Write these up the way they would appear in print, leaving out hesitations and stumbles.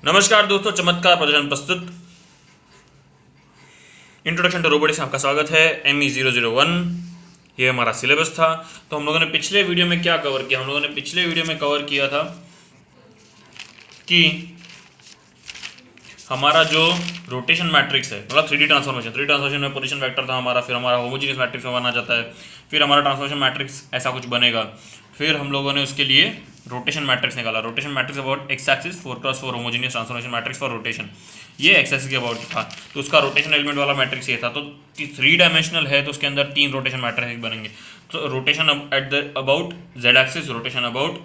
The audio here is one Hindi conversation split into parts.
नमस्कार दोस्तों, चमत्कार प्रदर्शन प्रस्तुत इंट्रोडक्शन टू रोबोटिक्स में आपका स्वागत है। ME001 ये हमारा सिलेबस था। तो हम लोगों ने पिछले वीडियो में क्या कवर किया? हम लोगों ने पिछले वीडियो में कवर किया था कि हमारा जो रोटेशन मैट्रिक्स है, मतलब 3D ट्रांसफॉर्मेशन में पोजीशन वेक्टर था हमारा, फिर हमारा होमोजेनियस मैट्रिक्स में बना जाता है, फिर हमारा ट्रांसफॉर्मेशन मैट्रिक्स ऐसा कुछ बनेगा। फिर हम लोगों ने उसके लिए रोटेशन मैट्रिक्स निकाला। Rotation matrix about X axis 4x4 homogeneous transformation matrix for rotation, ये एक्स एक्सिस के अबाउट था। तो उसका रोटेशन एलिमेंट वाला मैट्रिक्स ये था। तो 3 डायमेंशनल है तो उसके अंदर 3 रोटेशन मैट्रिक्स बनेंगे। तो rotation at the about Z axis, rotation about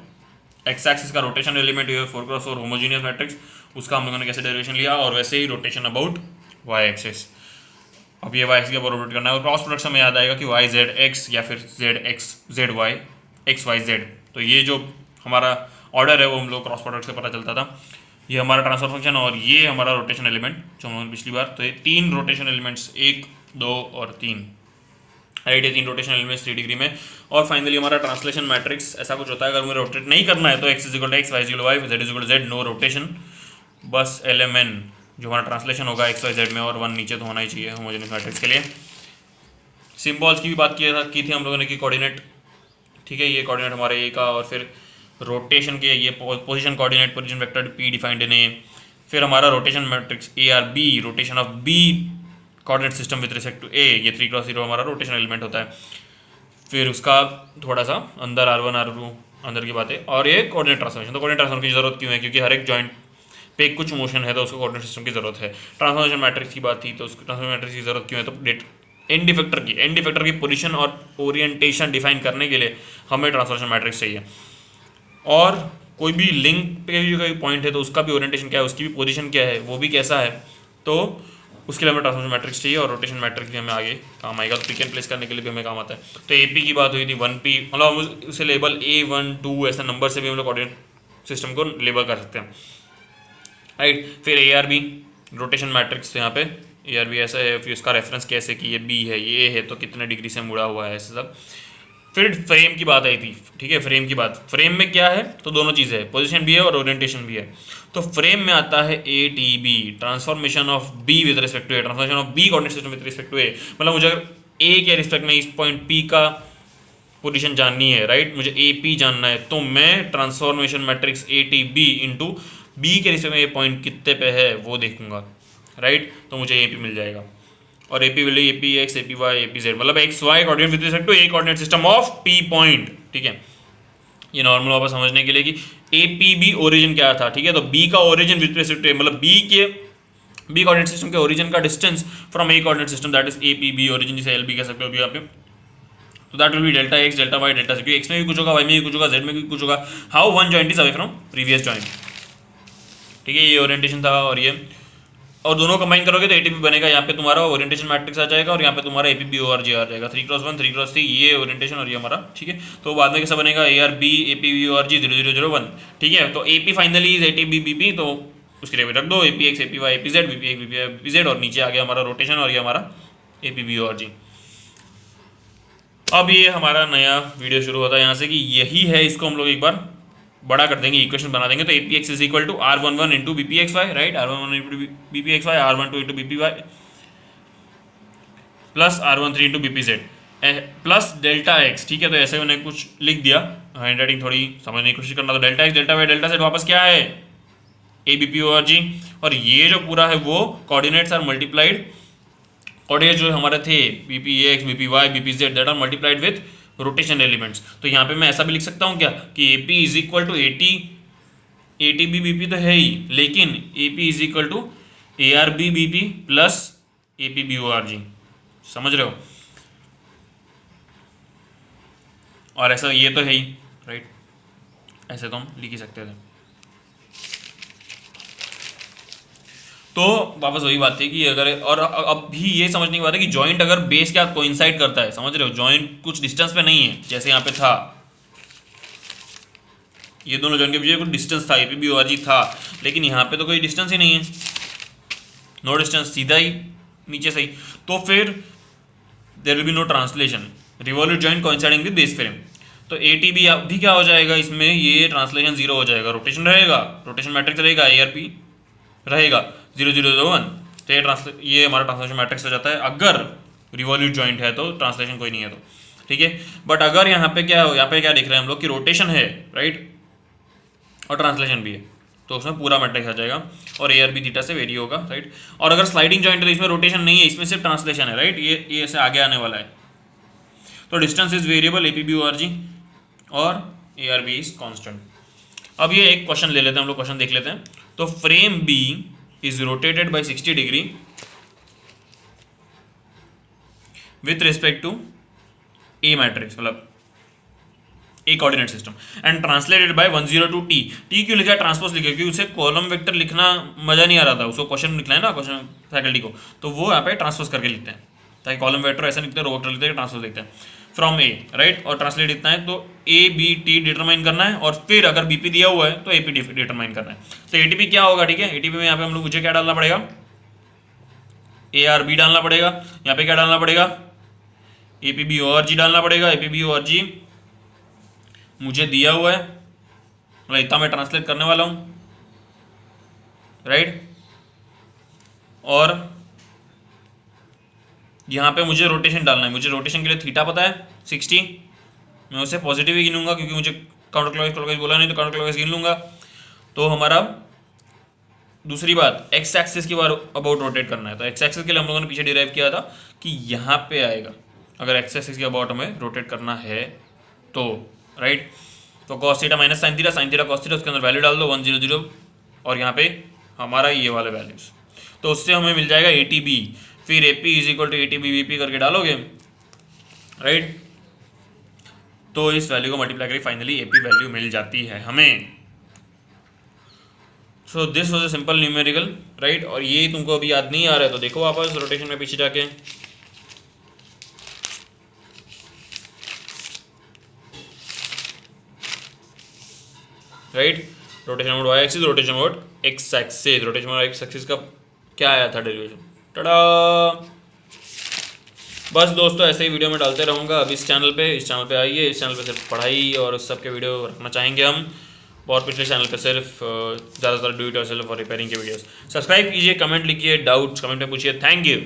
X axis का रोटेशन एलिमेंट ये 4x4 होमोजेनियस मैट्रिक्स, उसका हम लोगों ने कैसे डेरिवेशन लिया, और वैसे ही रोटेशन अबाउट वाई एक्सिस। अब ये वाई एक्सिस के ऊपर रोटेट करना है, और क्रॉस प्रोडक्ट से हमें याद आएगा कि वाई जेड एक्स या फिर Z X Z Y X Y Z. तो ये जो हमारा ऑर्डर है वो हम लोग क्रॉस प्रोडक्ट से पता चलता था। ये हमारा ट्रांसफर फंक्शन और ये हमारा रोटेशन एलिमेंट जो हम पिछली बार। तो ये 3 रोटेशन एलिमेंट्स, 1, 2 और 3, राइट। ये 3 रोटेशन एलिमेंट्स 3 डिग्री में। और फाइनली हमारा ट्रांसलेशन मैट्रिक्स ऐसा कुछ होता है, अगर मुझे रोटेट नहीं करना है तो x is equal to X, Y is equal to Y, Z is equal to Z, no rotation, बस LMN जो हमारा ट्रांसलेशन होगा एक्स वाई जेड में, और 1 नीचे तो होना ही चाहिए होमोजेनियस मैट्रिक्स के लिए। सिंबल्स की भी बात की थी हम लोगों ने कि कोऑर्डिनेट, ठीक है, ये कोऑर्डिनेट हमारे ए का, और फिर रोटेशन के ये position coordinate, position vector P defined in A. फिर हमारा rotation matrix ARB, rotation of B coordinate system with respect to A, ये 3x0 हमारा रोटेशन एलिमेंट होता है। फिर उसका थोड़ा सा अंदर R1 R2 अंदर की बातें, और ये कोऑर्डिनेट ट्रांसफॉर्मेशन। तो कोऑर्डिनेट ट्रांसफॉर्मेशन की जरूरत क्यों है? क्योंकि हर एक जॉइंट पे कुछ मोशन है तो उसको कोऑर्डिनेट सिस्टम की जरूरत है। ट्रांसफॉर्मेशन मैट्रिक्स की बात थी तो उसको ट्रांसफॉर्मेशन मैट्रिक्स की जरूरत क्यों है? तो एंड इफेक्टर की पोजीशन और ओरिएंटेशन डिफाइन करने के लिए हमें ट्रांसफॉर्मेशन मैट्रिक्स चाहिए। और कोई भी लिंक पे भी कोई पॉइंट है तो उसका भी ओरिएंटेशन क्या है, उसकी भी पोजीशन क्या है, वो भी कैसा है, तो उसके लिए हमें ट्रांसफॉर्मेशन मैट्रिक्स चाहिए। और रोटेशन मैट्रिक्स भी हमें आगे काम आएगा, तो पिक एंड प्लेस करने के लिए भी हमें काम आता है। तो AP की बात हुई थी, 1P, मतलब हम उसे लेबल A1 2 ऐसे नंबर से भी हम लोग कोऑर्डिनेट सिस्टम को लेबल कर सकते हैं, राइट। फिर ARB रोटेशन मैट्रिक्स, यहाँ पे ARB ऐसा है, फिर उसका रेफरेंस कैसे कि ये B है, ये A है, तो कितने डिग्री से मुड़ा हुआ है, ऐसे सब। फिर फ्रेम की बात आई थी, ठीक है। फ्रेम की बात, फ्रेम में क्या है? तो दोनों चीज़ें है, पोजीशन भी है और ओरिएंटेशन भी है। तो फ्रेम में आता है ATB, transformation of B with respect to A, transformation of B coordinate system with respect to A। मतलब मुझे अगर A के रिस्पेक्ट में इस पॉइंट P का पोजीशन जाननी है, राइट, मुझे AP जानना है, तो मैं transformation matrix ATB into B के रिस्पेक्ट में ये पॉइंट कितने पे है वो देखूंगा, राइट। तो मुझे AP मिल जाएगा। और AP will APX APY APZ, मतलब XY coordinate with respect to A coordinate system of P point, ठीक है। ये नॉर्मल वापस समझने के लिए कि APB ओरिजिन क्या था, ठीक है। तो B का origin with respect to A, मतलब B कोऑर्डिनेट सिस्टम के ओरिजिन का distance from A coordinate system, that is APB origin, जिसे LB कह सकते हो भी यहाँ पे। तो that will be delta X, delta Y, delta z, X में भी कुछ होगा, वाई में भी कुछ होगा, जेड में भी कुछ होगा। How one joint is away from previous joint, ठीक है। ये ओरिएंटेशन था, और दोनों कंबाइन करोगे तो ATB बनेगा। यहाँ पे तुम्हारा ओरिएंटेशन मैट्रिक्स आ जाएगा और यहाँ पे तुम्हारा APB ORG आ जाएगा, 3x1 3x3, ये ओरिएंटेशन और ये हमारा, ठीक है। तो बाद में कैसा बनेगा? ARB APB ORG 0001, ठीक है। तो AP finally is ATB BP, तो उसके लिए रख दो APX APY APZ BPX BPY BPZ, और नीचे आ गया हमारा रोटेशन और ये हमारा APB ORG। अब ये हमारा नया वीडियो शुरू होता है यहाँ से कि यही है, इसको हम लोग एक बार बड़ा कर देंगे, इक्वेशन बना देंगे। तो APX is equal to R11 into BPXY, right, R11 into BPXY, R12 into BPY plus R13 into BPZ plus delta X, ठीक है। तो ऐसे मैंने कुछ लिख दिया, हैंड राइटिंग थोड़ी समझने की कोशिश करना। तो delta X delta Y delta Z वापस क्या है? ABP ORG, और ये जो पूरा है वो कोऑर्डिनेट्स आर मल्टीप्लाइड, कोऑर्डिनेट जो हमारे थे BPX BPY BPZ, that are multiplied with rotation elements. तो यहाँ पे मैं ऐसा भी लिख सकता हूँ क्या कि AP is equal to ATB BP तो है ही, लेकिन AP is equal to ARB BP plus APB ORG, समझ रहे हो? और ऐसा ये तो है ही, राइट, ऐसे तो हम लिख ही सकते थे। तो वापस वही बात थी कि अगर, और अब भी ये समझने की बात है कि जॉइंट अगर बेस क्या कोइंसाइड करता है, समझ रहे हो? जॉइंट कुछ डिस्टेंस पे नहीं है, जैसे यहाँ पे था, ये दोनों जॉइंट के बीच कुछ डिस्टेंस था, APB ORG था, लेकिन यहाँ पे तो कोई डिस्टेंस ही नहीं है, नो डिस्टेंस, सीधा ही नीचे से ही। तो फिर there will be no translation, revolute joint coinciding with base frame. तो ATB भी क्या हो जाएगा इसमें? ये ट्रांसलेशन जीरो हो जाएगा, रोटेशन रहेगा, रोटेशन मैट्रिक्स रहेगा ARP रहेगा 0,0,1, तो ये हमारा ट्रांसलेशन मैट्रिक्स हो जाता है अगर रिवॉल्यूट जॉइंट है तो, ट्रांसलेशन कोई नहीं है तो, ठीक है। बट अगर यहाँ पे क्या देख रहे हैं हम लोग कि रोटेशन है, राइट, और ट्रांसलेशन भी है, तो उसमें पूरा मैट्रिक्स आ जाएगा और ए आर बी थीटा से वेरी होगा, राइट। और अगर स्लाइडिंग जॉइंट है तो इसमें रोटेशन नहीं है, इसमें सिर्फ ट्रांसलेशन है, राइट, ये ऐसे आगे आने वाला है। तो distance is variable, A P B O R G, और A R B is constant. अब ये एक क्वेश्चन ले लेते हैं हम लोग, क्वेश्चन देख लेते हैं। तो frame B is rotated by 60 degree with respect to A matrix, मतलब A coordinate system, and translated by 102 T. T क्यों लिखा है, ट्रांसपोज लिखा है, क्योंकि उसे कॉलम वेक्टर लिखना मजा नहीं आ रहा था, उसको क्वेश्चन लिखना है ना, क्वेश्चन फैकल्टी को, तो वो यहाँ पे ट्रांसपोज करके लिखते हैं, ताकि कॉलम वेक्टर ऐसा लिखते हैं, रो वेक्टर लिखते हैं, ट्रांसपोज लिखते हैं फ्रॉम ए, राइट, और ट्रांसलेट इतना है, तो ए बी टी डिटरमाइन करना है, और फिर अगर बीपी दिया हुआ है तो एपी डिटरमाइन करना है। तो एटीपी क्या होगा, ठीक है, एटीपी में यहाँ पे हम लोग मुझे क्या डालना पड़ेगा, ए आर बी डालना पड़ेगा, यहाँ पे क्या डालना पड़ेगा, A P B O R G डालना पड़ेगा। A P B O R G मुझे दिया हुआ है, मतलब इतना मैं ट्रांसलेट करने वाला हूँ, राइट, और यहाँ पे मुझे रोटेशन डालना है, मुझे रोटेशन के लिए थीटा पता है 60, मैं उसे पॉजिटिव ही गिनूंगा क्योंकि मुझे काउंटर क्लॉकवाइज बोला नहीं, तो काउंटर क्लॉकवाइज गिन लूंगा। तो हमारा दूसरी बात, एक्स एक्सिस की बार अबाउट रोटेट करना है, तो एक्स एक्सिस के लिए हम लोगों ने पीछे डिराइव किया था कि यहाँ पे आएगा, अगर एक्स एक्सिस के अबाउट हमें रोटेट करना है तो, राइट। तो cos theta minus sine theta cos theta, उसके अंदर वैल्यू डाल दो 100 और यहाँ पे हमारा ये वाले वैल्यूज, तो उससे हमें मिल जाएगा ए टी बी, फिर A P is equal to A T B V P करके डालोगे, राइट, तो इस वैल्यू को मल्टीप्लाई करी फाइनली ए पी वैल्यू मिल जाती है हमें। So this was a simple numerical, right, और ये तुमको अभी याद नहीं आ रहा है तो देखो वापस रोटेशन में पीछे जाके, right, rotation about Y axis, rotation about X axis, rotation about X axis का क्या आया था डेरिवेशन, टड़ा। बस दोस्तों ऐसे ही वीडियो में डालते रहूँगा अब इस चैनल पे आइए, इस चैनल पे सिर्फ पढ़ाई और उस सब के वीडियो रखना चाहेंगे हम, और पिछले चैनल पे सिर्फ ज़्यादातर डू इट योरसेल्फ और रिपेयरिंग के वीडियोस। सब्सक्राइब कीजिए, कमेंट लिखिए, डाउट्स कमेंट में पूछिए। Thank you.